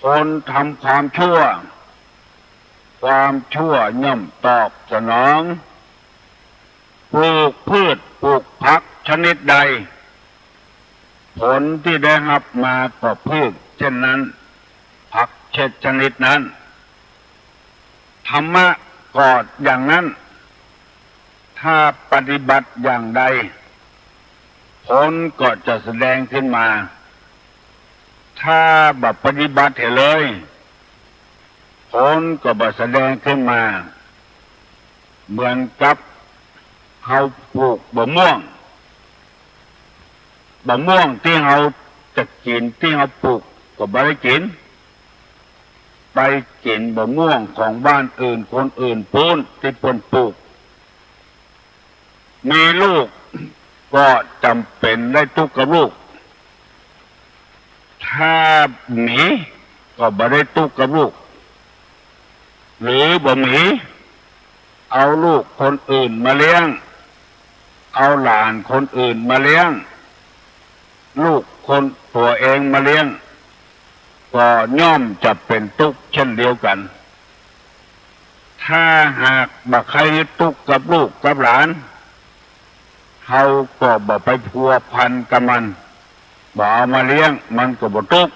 คนทำความชั่วความชั่วย่อมตอบสนองปลูกพืชปลูกผักชนิดใดผลที่ได้รับมาก็พืชเช่นนั้นผักชนิดนั้นธรรมะก็อย่างนั้นถ้าปฏิบัติอย่างใดผลก็จะแสดงขึ้นมาถ้าแบบปฏิบัติเลยผลก็บ่แสดงขึ้นมาเหมือนกับเขาปลูกมะม่วงที่เขาจะกินที่เขาปลูกก็บ่ได้กินไปกินมะม่วงของบ้านอื่นคนอื่นปูนที่เพิ่นปลูกมีลูกก็จำเป็นได้ทุกข์กับลูกถ้าหมีก็บ่ได้ทุกข์กับลูกหรือบ่หมีเอาลูกคนอื่นมาเลี้ยงเอาหลานคนอื่นมาเลี้ยงลูกคนตัวเองมาเลี้ยงก็ย่อมจะเป็นทุกข์เช่นเดียวกันถ้าหากบ่ใครทุกข์กับลูกกับหลานเขาก็บ่ไปพัวพันกับมันบ่เอามาเลี้ยงมันก็บ่ทุกข์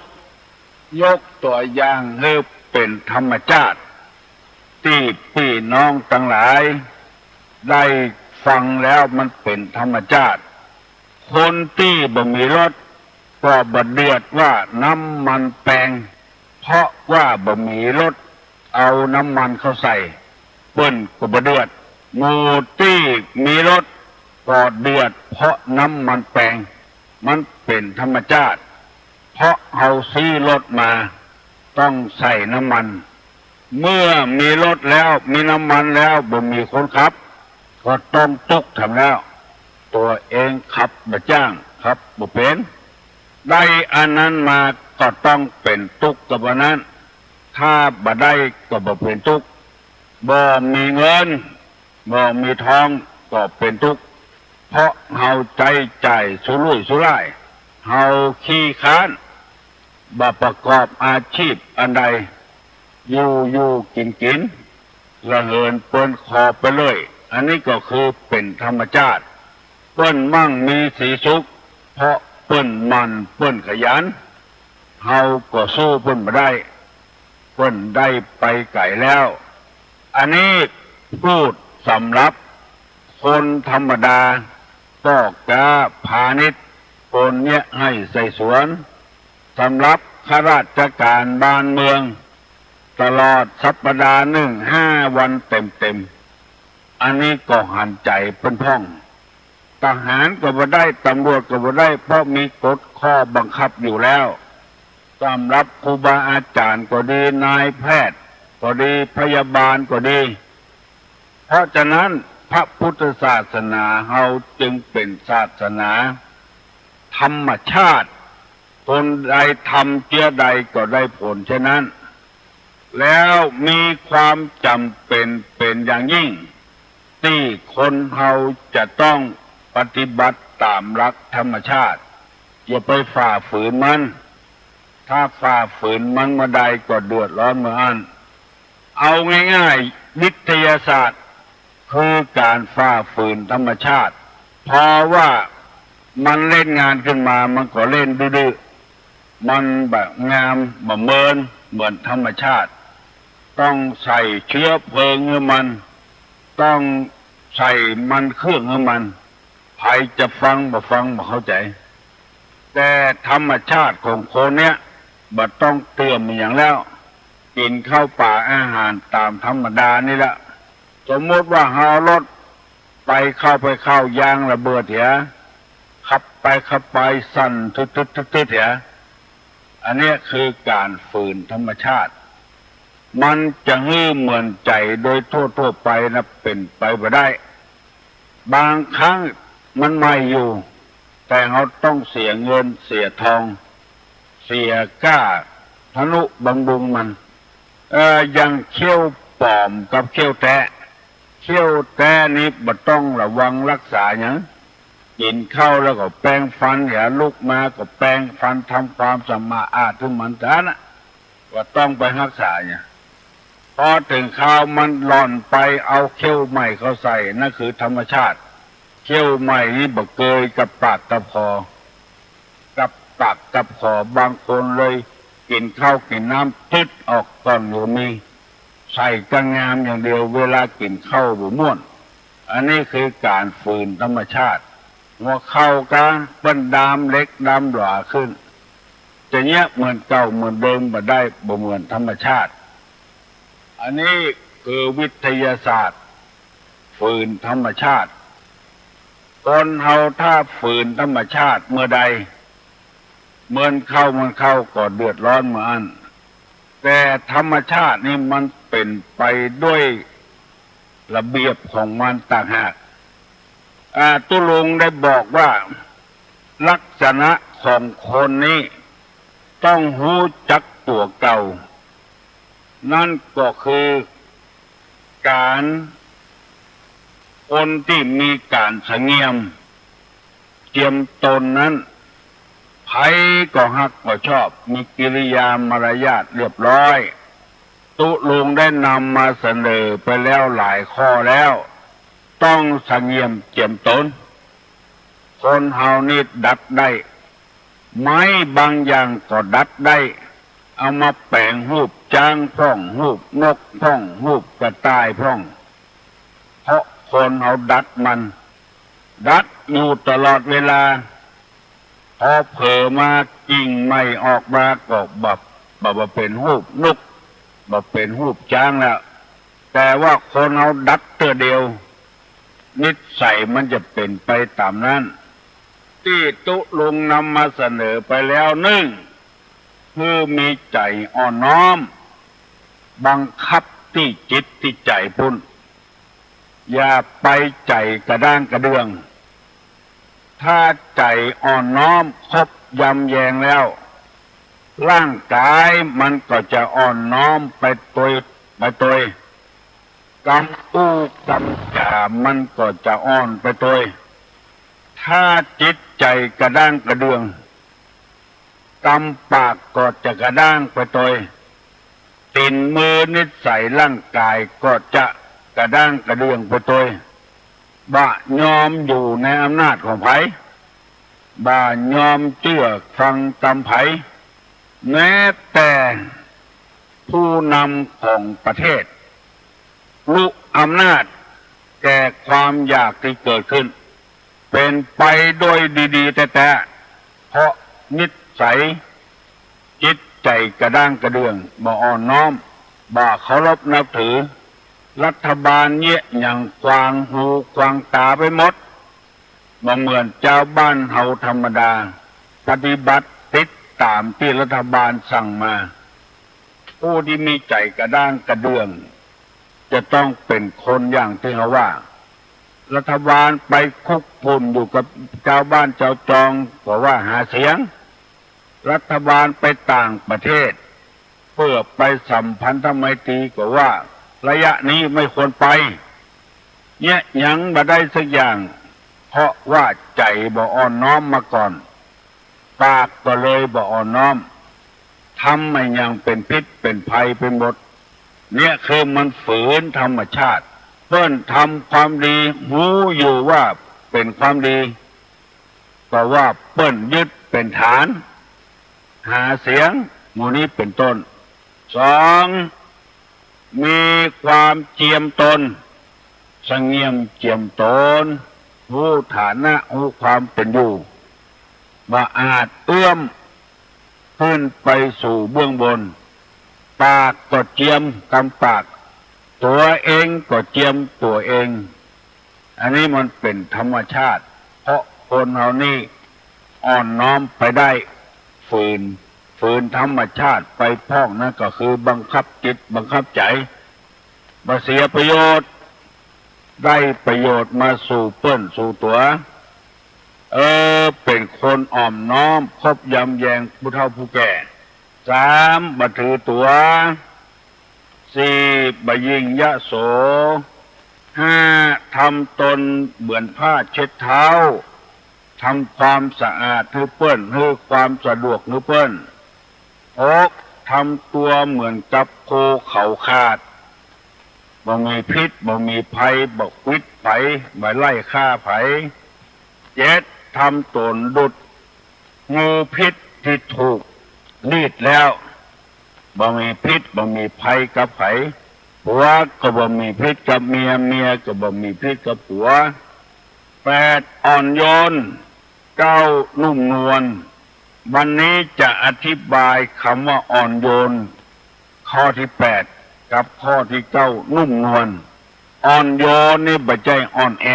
ยกตัวอย่างให้เป็นธรรมชาติที่พี่น้องทั้งหลายได้ฟังแล้วมันเป็นธรรมชาติคนที่บ่มีรถก็บ่เดือดว่าน้ำมันแพงเพราะว่าบ่มีรถเอาน้ำมันเข้าใส่เปิ้นก็บ่เดือดหมู่ที่มีรถก็เดือดเพราะน้ำมันแพงมันเป็นธรรมชาติเพราะเอาซื้อรถมาต้องใส่น้ำมันเมื่อมีรถแล้วมีน้ำมันแล้วบ่มีคนขับก็ต้องทุกข์ทำแล้วตัวเองขับบ่จ้างขับบ่เป็นได้อันนั้นมาก็ต้องเป็นทุกข์กับอันนั้นถ้าบ่ได้ก็บ่เป็นทุกข์บ่มีเงินบ่มีทองก็เป็นทุกข์เพราะเฮาใจจ่ายสุรุ่ยสุร่ายเฮาขี้ค้านบ่ประกอบอาชีพอันใดอยู่กินละเหินเปิ้นคอไปเลยอันนี้ก็คือเป็นธรรมชาติเปิ้นมั่งมีสีสุขเพราะเปิ้นมันเปิ้นขยันเฮาก็สู้เปิ้นบ่ได้เปิ้นได้ไปไกลแล้วอันนี้พูดสำหรับคนธรรมดาก็กาพาณิชย์คนเนี้ยให้ใส่สวนสำหรับข้าราชการบ้านเมืองตลอดสัปดาห์หนึ่ง5 วันเต็มอันนี้ก็หันใจเป็นพ่องทหารก็บ่ได้ตำรวจก็บ่ได้เพราะมีกฎข้อบังคับอยู่แล้วสำหรับครูบาอาจารย์ก็ดีนายแพทย์ก็ดีพยาบาลก็ดีเพราะฉะนั้นพระพุทธศาสนาเฮาจึงเป็นศาสนาธรรมชาติคนใดทำเจือใดก็ได้ผลฉะนั้นแล้วมีความจำเป็นอย่างยิ่งที่คนเฮาจะต้องปฏิบัติตามหลักธรรมชาติอย่าไปฝ่าฝืนมันถ้าฝ่าฝืนมันเมื่อใดก็เดือดร้อนเมื่อนั้นเอาง่ายๆวิทยาศาสตร์คือการฝ่าฝืนธรรมชาติเพราะว่ามันเล่นงานขึ้นมามันก็เล่นดื้อๆมันแบบงามแบบเหมือนธรรมชาติต้องใส่เชื้อเพลิงให้มันต้องใส่มันเครื่องให้มันใครจะฟังบ่เข้าใจแต่ธรรมชาติของคนเนี้ยบ่ต้องเติมอย่างแล้วกินข้าวป่าอาหารตามธรรมดานี่ละสมมติว่าเฮารถไปเข้ายางระเบิดเถียขับไปสั่นทึดเถียอันนี้คือการฝืนธรรมชาติมันจะให้เหมือนใจโดยทั่วไปนะเป็นไปบ่ได้บางครั้งมันไม่อยู่แต่เราต้องเสียเงินเสียทองเสียก้าทนุบำรุงมันอย่างเขี้ยวปลอมกับเขี้ยวแตะเขี้ยวแตะนี้บ่ต้องระวังรักษาอย่างกินข้าวแล้วก็แปรงฟันอย่าลุกมาก็แปรงฟันทำความสะอาดถึงมันซะนะ ว่าต้องไปรักษาเนี่ยพอถึงข้าวมันหล่อนไปเอาเขี้ยวใหม่เขาใส่นั่นคือธรรมชาติเขี้ยวใหม่นี่บอกเกยกับปากกับคอกับปากกับคอบางคนเลยกินข้าวกินน้ำติดออกก่อนอยู่มีใส่กระงามอย่างเดียวเวลากินข้าวบุม่วนอันนี้คือการฝืนธรรมชาติหัวเข้ากันเป็นดามเล็กดามหลาขึ้นจะเนี้ยเหมือนเก่าเหมือนเดิมบ่ได้บ่เหมือนธรรมชาติอันนี้คือวิทยาศาสตร์ฝืนธรรมชาติคนเฮาถ้าฝืนธรรมชาติเมื่อใดเหมือนเข้าก็เดือดร้อนเหมือนอันแต่ธรรมชาตินี่มันเป็นไปด้วยระเบียบของมันต่างหากตุลุงได้บอกว่าลักษณะของคนนี้ต้องรู้จักตัวเก่านั่นก็คือการคนที่มีการเสงี่ยมเจียมตนนั้นไผก็ฮักก็ชอบมีกิริยามารยาทเรียบร้อยตุลุงได้นำมาเสนอไปแล้วหลายข้อแล้วต้องเสงี่ยมเจียมตนคนเฮานี่ดัดได้ไม้บางอย่างก็ดัดได้เอามาแปลงรูปจ้างพ่องรูปนกพ่องรูปกระต่ายพ่องเพราะคนเฮาดัดมันดัดอยู่ตลอดเวลาพอเผลอมากิ่งไม่ออกมาก็บ่เป็นรูปนกบ่เป็นรูปจ้างแล้วแต่ว่าคนเฮาดัดตัวเดียวนิสัยมันจะเป็นไปตามนั้นที่ตุลุงนำมาเสนอไปแล้วหนึ่งคือมีใจอ่อนน้อมบังคับที่จิตที่ใจพุ่นอย่าไปใจกระด้างกระเดืองถ้าใจอ่อนน้อมครบยำแยงแล้วร่างกายมันก็จะอ่อนน้อมไปตัวกำอู้กำจ่ามันก็จะอ่อนไปตัวถ้าจิตใจกระด้างกระเดืองกำปากก็จะกระด้างไปตัวตีนมือนิสัยร่างกายก็จะกระด้างกระเดืองไปตัวบ่ยอมอยู่ในอำนาจของไผบ่ยอมเชื่อฟังตามไผแม้แต่ผู้นำของประเทศรู้อำนาจแก่ความอยากที่เกิดขึ้นเป็นไปโดยดีๆแต่เพราะนิสัยจิตใจกระด้างกระเดืองบ่อ่อนน้อมบ่เคารพนับถือรัฐบาลเนี่ยอย่างกวางหูกวางตาไปหมดบ่เหมือนเจ้าบ้านเฮาธรรมดาปฏิบัติติดตามที่รัฐบาลสั่งมาผู้ที่มีใจกระด้างกระเดืองจะต้องเป็นคนอย่างที่เขาว่ารัฐบาลไปคุกพุ่นอยู่กับเจ้าบ้านเจ้าจองบอกว่าหาเสียงรัฐบาลไปต่างประเทศเพื่อไปสัมพันธไมตรีก็ว่าระยะนี้ไม่ควรไปเนี่ยยังบ่ได้สักอย่างเพราะว่าใจบ่อ่อนน้อมมาก่อนปากก็เลยบ่อ่อนน้อมทำไม่ยังเป็นพิษเป็นภัยเป็นหมดเนี่ยคือมันฝืนธรรมชาติเพิ่นทำความดีรู้อยู่ว่าเป็นความดีก็ว่าเปิ้นยึดเป็นฐานหาเสียงหมู่นี้เป็นต้นสองมีความเจียมตนเสงี่ยมเจียมตนรู้ฐานะรู้ความเป็นอยู่บ่อาจเอื้อมขึ้นไปสู่เบื้องบนปากก็เจียมกำปากตัวเองก็เจียมตัวเองอันนี้มันเป็นธรรมชาติเพราะคนเรานี่อ่อนน้อมไปได้ฝืนธรรมชาติไปพ้องนั่นก็คือบังคับจิตบังคับใจมาเสียประโยชน์ได้ประโยชน์มาสู่เปิ้นสู่ตัวเป็นคนอ่อมน้อมคบยำแยงผู้เฒ่าผู้แก่สามบ่ถือตัวสี่บ่ยิงยะโสห้าทำตนเหมือนผ้าเช็ดเท้าทำความสะอาดให้เปิ้นให้ความสะดวกให้เปิ้นหกท ทำตัวเหมือนกับโคเขาขาดบ่มีพิษบ่มีภัยบ่วิดไผบ่ไล่ฆ่าไผเจ็ดทำตนดุดงูพิษที่ถูกรีดแล้วบ่มีพิษบ่มีภัยกับไผผัวก็บ่มีพิษกับเมียเมียก็บ่มีพิษกับผัวแปดอ่อนโยนเก้านุ่มนวลวันนี้จะอธิบายคำว่าอ่อนโยนข้อที่แปดกับข้อที่เก้านุ่มนวลอ่อนโยนนี่บ่ใจอ่อนแอ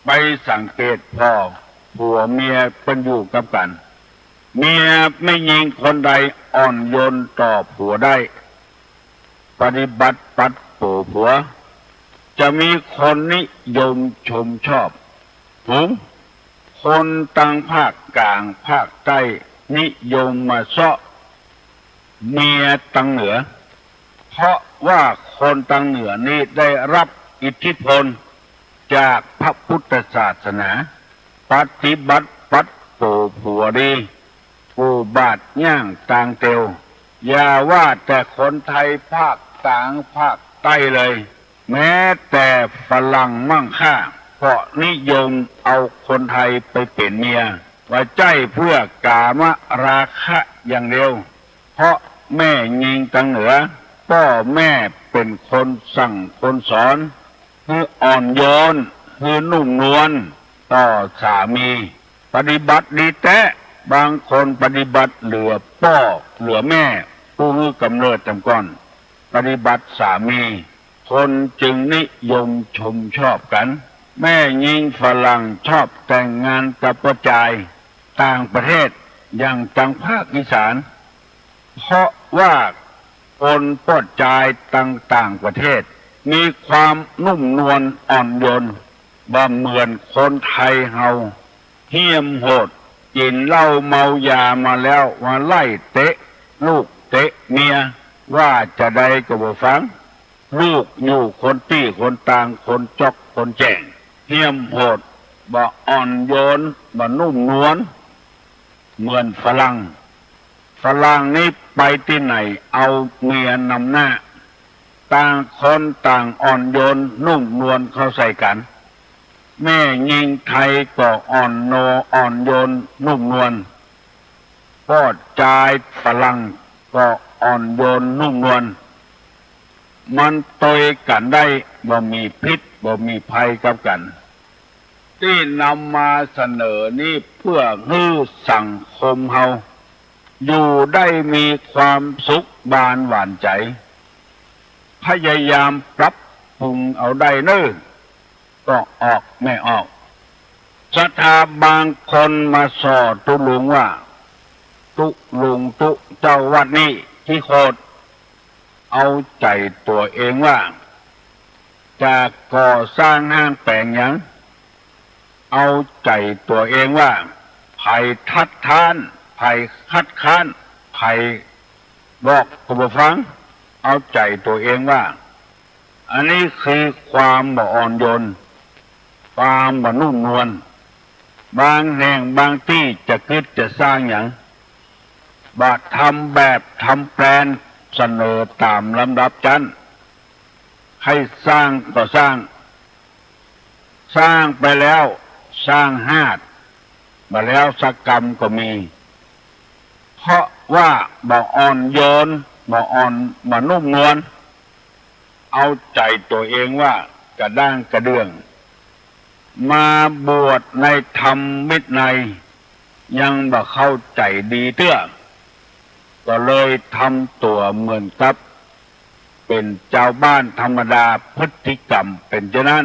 ไปสังเกตพ่อผัวเมียเป็นอยู่กับกันเมียไม่ยิงคนใดอ่อนโยนต่อผัวได้ปฏิบัติปัดโผผัวจะมีคนนิยมชมชอบคนต่างภาคกลางภาคใต้นิยมมาเซาะเมียตังเหนือเพราะว่าคนตังเหนือนี้ได้รับอิทธิพลจากพระพุทธศาสนาปฏิบัติปัดโผผัวดีกูบาดย่างต่างเตียวอย่าว่าแต่คนไทยภาคกลางภาคใต้เลยแม้แต่ฝรั่งมั่งค่าก็นิยมเอาคนไทยไปเป็นเมียไว้ใจเพื่อกามราคะอย่างเดียวเพราะแม่ยิงตังเหนือพ่อแม่เป็นคนสั่งคนสอนคืออ่อนโยนคือนุ่มนวลต่อสามีปฏิบัติดีแต่บางคนปฏิบัติเหลือพ่อเหลือแม่ผู้มือกำเนิดจำก่อนปฏิบัติสามีคนจึงนิยมชมชอบกันแม่ยิงฝรั่งชอบแต่งงานกับผู้ชายต่างประเทศอย่างจังภาคอีสานเพราะว่าคนผู้ชายต่างประเทศมีความนุ่มนวลอ่อนโยนบ่เหมือนคนไทยเฮาเหี้ยมโหดกินเหล้าเมายามาแล้วว่าไล่เตะลูกเตะเมียว่าจะได้ก็บ่ฟังลูกอยู่คนตี้คนต่างคนจอกคนแจ้งเหี้ยมโหดบ่อ่อนโยนบ่นุ่มนวลเหมือนฝรั่งนี่ไปที่ไหนเอาเมียนำหน้าต่างคนต่างอ่อนโยนนุ่มนวลเข้าใส่กันแม่ยิงไทยก็อ่อนโยนนุ่มนวลพ่อชายฝรั่งก็อ่อนโยนนุ่มนวลมันตยกันได้บ่มีพิษบ่มีภัยกับกันที่นำมาเสนอนี้เพื่อให้สังคมเฮาอยู่ได้มีความสุขบานหวานใจพยายามปรับปรุงเอาได้เน้อก็ออกไม่ออกศรัทธาบางคนมาสอตุลุงว่าตุลุงตุเจ้าวัดนี้ที่โคตรเอาใจตัวเองว่าจะก่อสร้างห้างแปลงยังเอาใจตัวเองว่าไผ่ทัดทานไผ่คัดค้านไผ่บอกผู้ฟังเอาใจตัวเองว่าอันนี้คือความบ่อ่อนโยนความบ่นุ่มนวลบางแห่งบางที่จะคิดจะสร้างอย่างบ่ทำแบบทำแปลนเสนอตามลำดับชั้นให้สร้างก็สร้างไปแล้วสร้างหาดมาแล้วสักกรรมก็มีเพราะว่าบ่อ่อนโยนบ่นุ่มนวลเอาใจตัวเองว่ากระด้างกระเดื่องมาบวชในธรรมวินัยยังบ่เข้าใจดีเตื้อก็เลยทำตัวเหมือนกับเป็นเจ้าบ้านธรรมดาพฤติกรรมเป็นเช่นนั้น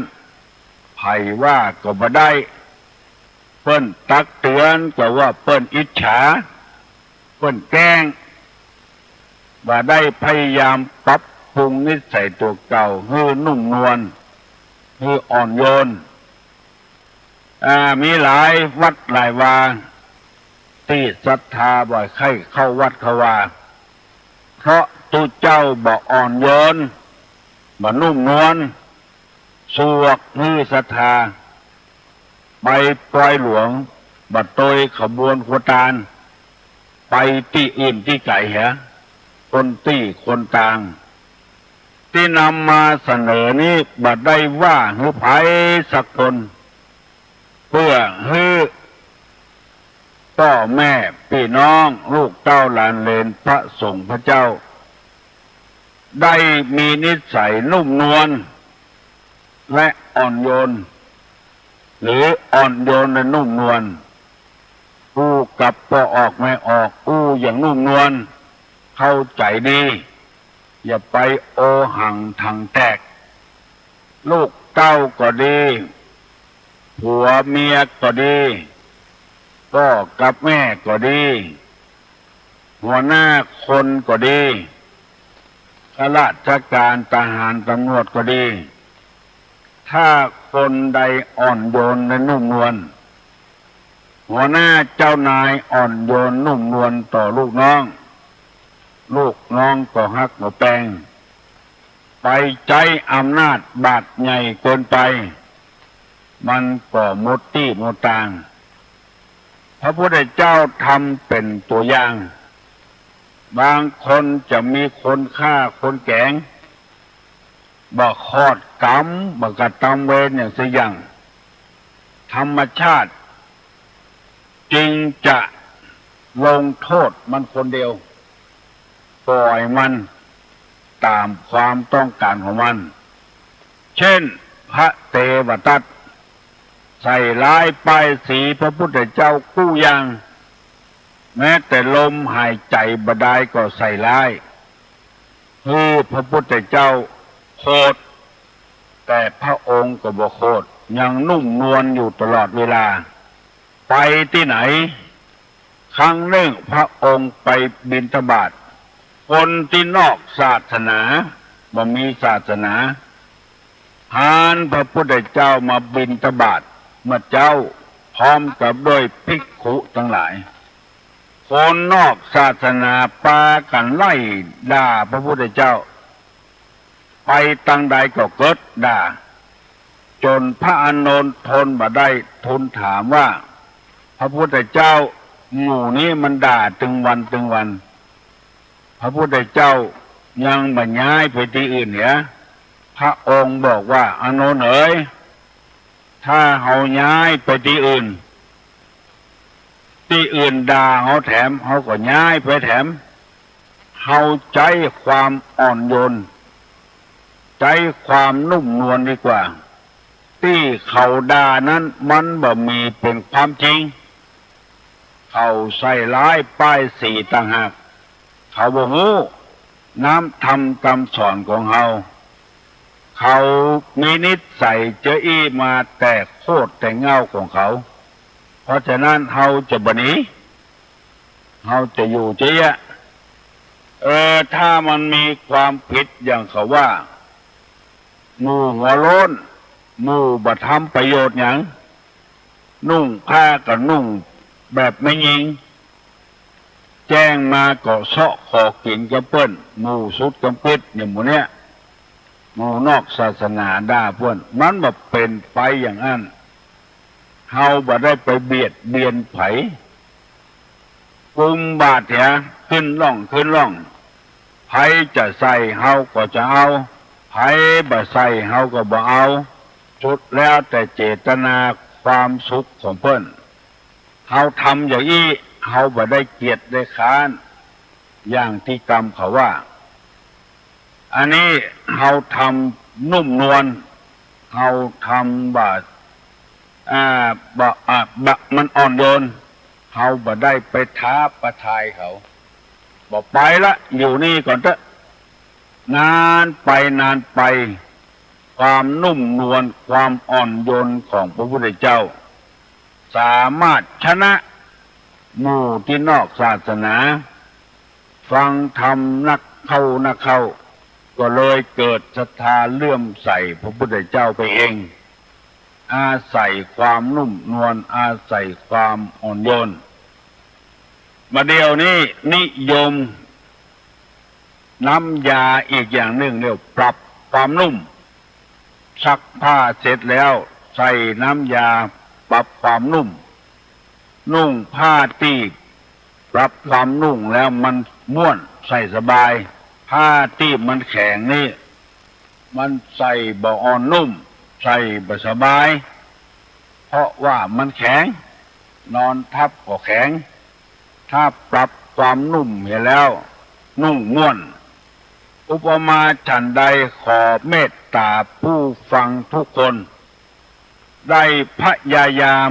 ไผว่าก็บ่ได้เปิ้นตักเตือนก็ว่าเปิ้นอิจฉาเปิ้นแกล้งว่าได้พยายามปรับปรุงนิสัยตัวเก่าให้นุ่มนวลให้อ่อนโยนมีหลายวัดหลายวาที่ศรัทธาบ่อยใครเข้าวัดเขาว่าเพราะตุเจ้าบ่อ่อนโยนบ่นุ่มนวลสวกมือศรัทธาไปปล่อยหลวงบ่ตยขบวนขวตาน ไปที่อื่นที่ไกลเหรอคนตี้คนต่างที่นำมาเสนอนี้บัดได้ว่าให้ไผสักคนเพื่อให้พ่อแม่พี่น้องลูกเต้าหลานเลนพระสงฆ์พระเจ้าได้มีนิสัยนุ่มนวลและอ่อนโยนหรืออ่อนโยนและนุ่มนวลอู้กับพอออกไม่ออกอู้อย่างนุ่มนวลเข้าใจดีอย่าไปโอหังทางแตกลูกเต้าก็ดีผัวเมียก็ดีพ่อกับแม่ก็ดีหัวหน้าคนก็ดีข้าราชการทหารตำรวจก็ดีถ้าคนใดอ่อนโยนและนุ่มนวลหัวหน้าเจ้านายอ่อนโยนนุ่มนวลต่อลูกน้องลูกน้องก็ฮักก็แปลงไปใจอำนาจบาดใหญ่เกินไปมันก็มดตี้มดตางพระพุทธเจ้าทำเป็นตัวอย่างบางคนจะมีคนฆ่าคนแกงบ่คอดกรรมบ่กระทำเวรอย่างเสียอย่างธรรมชาติจึงจะลงโทษมันคนเดียวปล่อยมันตามความต้องการของมันเช่นพระเทวทัตใส่ร้ายป้ายสีพระพุทธเจ้ากู้ยังแม้แต่ลมหายใจบดายก็ใส่ร้ายคือพระพุทธเจ้าโคตรแต่พระองค์ก็บ่โคตรยังนุ่มนวลอยู่ตลอดเวลาไปที่ไหนครั้งหนึ่งพระองค์ไปบิณฑบาตคนที่นอกศาสนาบ่มีศาสนาหานพระพุทธเจ้ามาบิณฑบาตเมื่อเจ้าพร้อมกับด้วยภิกขุทั้งหลายคนนอกศาสนาปากันไล่ด่าพระพุทธเจ้าไปตั้งใดก็เกิดด่าจนพระอานนท์ทนบ่ได้ทูลถามว่าพระพุทธเจ้าหมู่นี้มันด่าตึงวันพระพุทธเจ้ายังบ่ย้ายไปที่อื่นเนี่ยพระองค์บอกว่าอานนท์เอ๋ยถ้าเฮาย้ายไปที่อื่นด่าเฮาแถมเฮาก็ย้ายไปแถมเฮาใจความอ่อนโยนใจความนุ่มนวลดีกว่าที่เขาด่านั้นมันบ่มีเป็นความจริงเขาใส่ร้ายป้ายสีต่างหากเขาบ่ฮู้น้ำทำคำสอนของเฮาเขามีนิสัยเจอี้มาแต่โคตรแต่เงาของเขาเพราะฉะนั้นเฮาจะบ่หนีเฮาจะอยู่เจี๊ยถ้ามันมีความผิดอย่างเขาว่าหมู่หัวโล้นหมู่บ่ทำประโยชน์หยังนุ่งผ้าก็นุ่งแบบไม่ยิงแจ้งมาก็เสาะขอกินกับเปิ้นหมู่สุดกำปิดอย่างหมู่เนี้ยหมู่นอกศาสนาด่าเปิ้นมันบ่เป็นไปอย่างนั้นเฮาบ่ได้ไปเบียดเบียนไผกุมบาดเถอะขึ้นร่องไผจะใส่เฮาก็จะเอาไผบ่ใส่เฮาก็บ่เอาสุดแล้วแต่เจตนาความสุขของเพิ่นเฮาทำอย่างนี้เฮาบ่ได้เกียรติได้ค้านอย่างที่กรรมเขาว่าอันนี้เฮาทำนุ่มนวลเฮาทำมันอ่อนโยนเฮาบ่ได้ไปท้าประทายเขาบอกไปละอยู่นี่ก่อนเถอะนานไปความนุ่มนวลความอ่อนโยนของพระพุทธเจ้าสามารถชนะหมู่ที่นอกศาสนาฟังธรรมนักเข้าก็เลยเกิดศรัทธาเลื่อมใสพระพุทธเจ้าไปเองอาศัยความนุ่มนวลอาศัยความอ่อนโยนมาเดี๋ยวนี้นิยมน้ำยาอีกอย่างหนึ่งเรียกปรับความนุ่มซักผ้าเสร็จแล้วใส่น้ำยาปรับความนุ่มผ้าที่ ปรับความนุ่งแล้วมันม่วนใส่สบายผ้าที่มันแข็งนี่มันใส่บ่อ่อนนุ่มใส่บ่สบายเพราะว่ามันแข็งนอนทับก็แข็งถ้าปรับความนุ่มเห็นแล้วนุ่งม่วนอุปมาฉันใดขอเมตตาผู้ฟังทุกคนได้พยายาม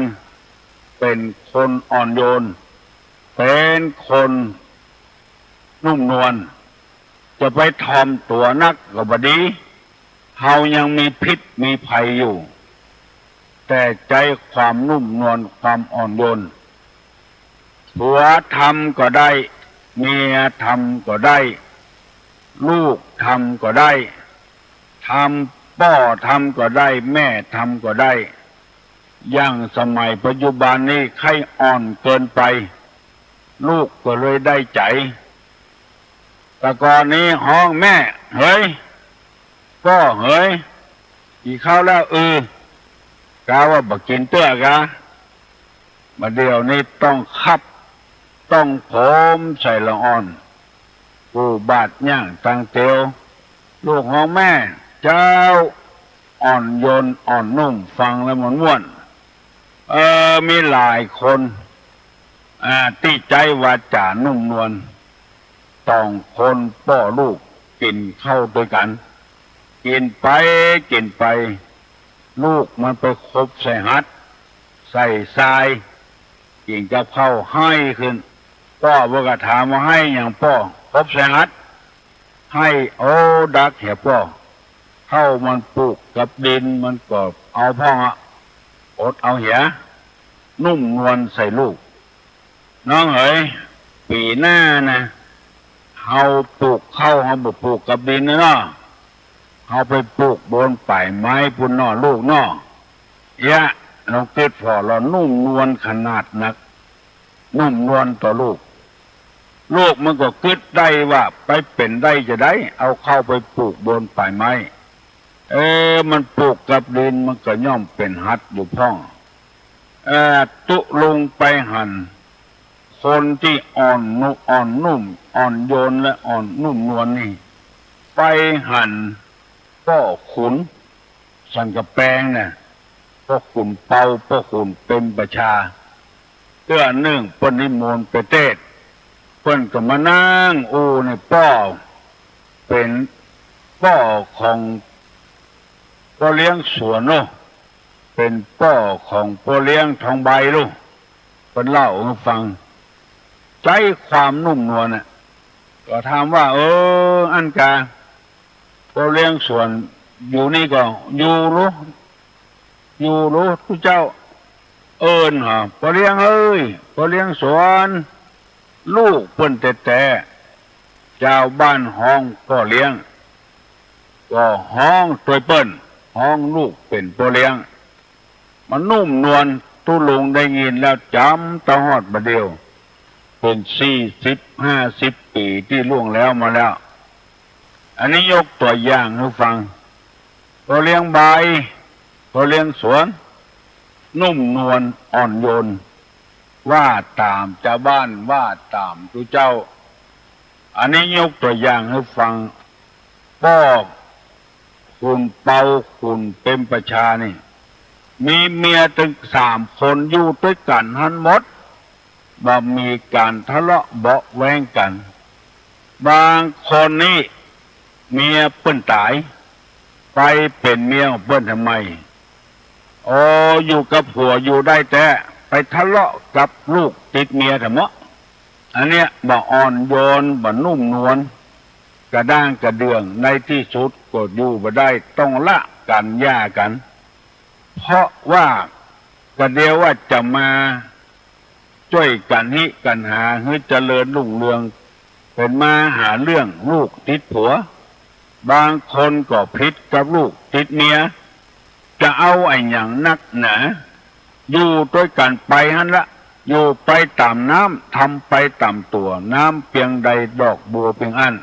เป็นคนอ่อนโยนเป็นคนนุ่มนวลจะไปทอมตัวนักก็บดีเฮายังมีพิษมีภัยอยู่แต่ใจความนุ่มนวลความอ่อนโยนผัวทำก็ได้เมียทำก็ได้ลูกทำก็ได้ทำพ่อทำก็ได้แม่ทำก็ได้อย่างสมัยปัจจุบันนี้ใครอ่อนเกินไปลูกก็เลยได้ใจแต่ก่อนนี้ห้องแม่เฮ้ยพ่อเฮ้ยกินข้าวแล้วกาว่าบักกินเตื้อกะมาเดี๋ยวนี้ต้องคับต้องผมใส่ละอ่อนกูบาดย่างตังเตียวลูกของแม่เจ้าอ่อนโยนอ่อนนุ่มฟังแล้วมันม่วนมีหลายคนที่ใจวาจานุ่มนวลต้องคนพ่อลูกกินเข้าด้วยกันกินไปลูกมันไปคบใส่ฮัดใส่ทรายกินกับข้าวให้ขึ้นพ่อบอกกถามว่าให้อย่างพ่อคบใส่ฮัดให้โอ้ดักเหี่ยพ่อเข้ามันปลูกกับดินมันก็เอาพ่ออดเอาเหี่ยนุ่มนวลใส่ลูกน้องเอ๋ยปีหน้านะเฮาปลูกเข้าเฮาบ่ปลูกกับดินเนาะเฮาไปปลูกบนป่ายไม้พุ่นเนาะลูกเนาะเราเกิดพอเรานุ่มนวลขนาดนักนุ่มนวลต่อลูกมันก็คิดได้ว่าไปเป็นได้จะได้เอาเข้าไปปลูกบนป่ายไม้มันปลูกกับดินมันก็ย่อมเป็นหัดอยู่พ่องตุลงไปหันคนที่อ่อนนุ่มอ่อนโยนและอ่อนนุ่มนวลนี่ไปหันพ่อขุนสันกระแปงเนี่ยพ่อขุนเป่าพ่อขุนเป็นประชาเพื่อเนื่องปนิมนต์ไปเทศเพิ่นก็มานั่งในป้อเป็นป้อของพ่อเลี้ยงสวนเนาะเป็นป้อของพ่อเลี้ยงทองใบลูกเป็นเล่าให้ฟังใจความนุ่มนวลน่ะก็ถามว่าอันกาพ่อเลี้ยงสวนอยู่นี่ก็อยู่รู้ทุกเจ้าพ่อเลี้ยงพ่อเลี้ยงสวนลูกเปิ้นแต่เจ้าบ้านห้องพ่อเลี้ยงก็ห้องตัวเปิ้นห้องลูกเป็นพ่อเลี้ยงมันนุ่มนวลตุลุงได้ยินแล้วจำตะฮอดมาเดียวเป็น40-50 ปีที่ล่วงแล้วมาแล้วอันนี้ยกตัวอย่างให้ฟังพ่อเลี้ยงใบพ่อเลี้ยงสวนนุ่มนวลอ่อนโยนว่าตามเจ้าบ้านว่าตามทุเจ้าอันนี้ยกตัวอย่างให้ฟังพ่อคุณเป่าคุณเป็นประชานี่มีเมียถึง3 คนอยู่ด้วยกันทั้งหมดบ่มีการทะเลาะเบาะแว้งกันบางคนนี่เมียเปิ้นตายไปเป็นเมียของเปิ้นทำไมอยู่กับผัวอยู่ได้แต่ไปทะเลาะกับลูกติดเมียทำไมอันเนี้ยบ่อ่อนโยนบ่นุ่มนวลกระด้างกระเดื่องในที่สุดก็อยู่บ่ได้ต้องละกันหย่ากันเพราะว่ากระเดียวว่าจะมาช่วยกันฮิกันหาให้เจริญรุ่งเรืองเป็นมาหาเรื่องลูกติดผัวบางคนก็พิษกับลูกติดเมียจะเอาไอ้อย่างนักหนาอยู่ด้วยกันไปฮั่นละอยู่ไปตามน้ำทำไปตามตัวน้ำเพียงใดดอกบัวเพียงอัน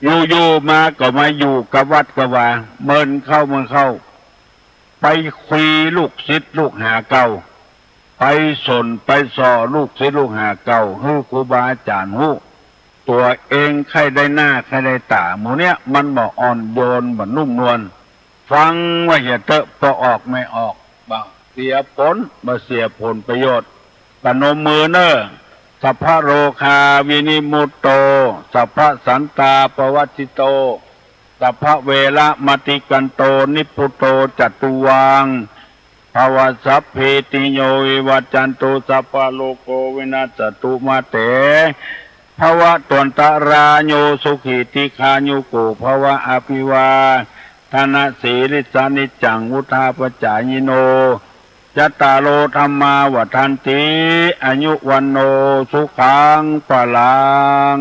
อยู่มาก็มาอยู่กับวัดกับวาเมินเข้าไปคุยลูกศิษย์ลูกหาเก่า ไปสนไปส่อลูกศิษย์ลูกหาเก่าฮู้ครูบาอาจารย์ฮู้ตัวเองใครได้หน้าใครได้ตาหมูเนี้ยมันบ่อ่อนโยนบ่นุ่มนวลฟังว่าอย่าเตอะพอออกไม่ออกบ่เสียผลบ่เสียผลประโยชน์ปนมมือเนอสัพพะโรคาวินิมุตโตสัพพะสันตาปวัตติโตสัพพะเวระมติกันโตนิพพุโตจัตุวังภวสัพเพติโยวิวัจจันตุสัพพะโลกโกวินาศตุมาเตภวะตวนตราโยสุขีติคาโยโกภวะอภิวาทนาสีริสานิจังวุธาปจายโนยัตตาโลธรรมาวัฏันติอายุวันโนสุขังปะลัง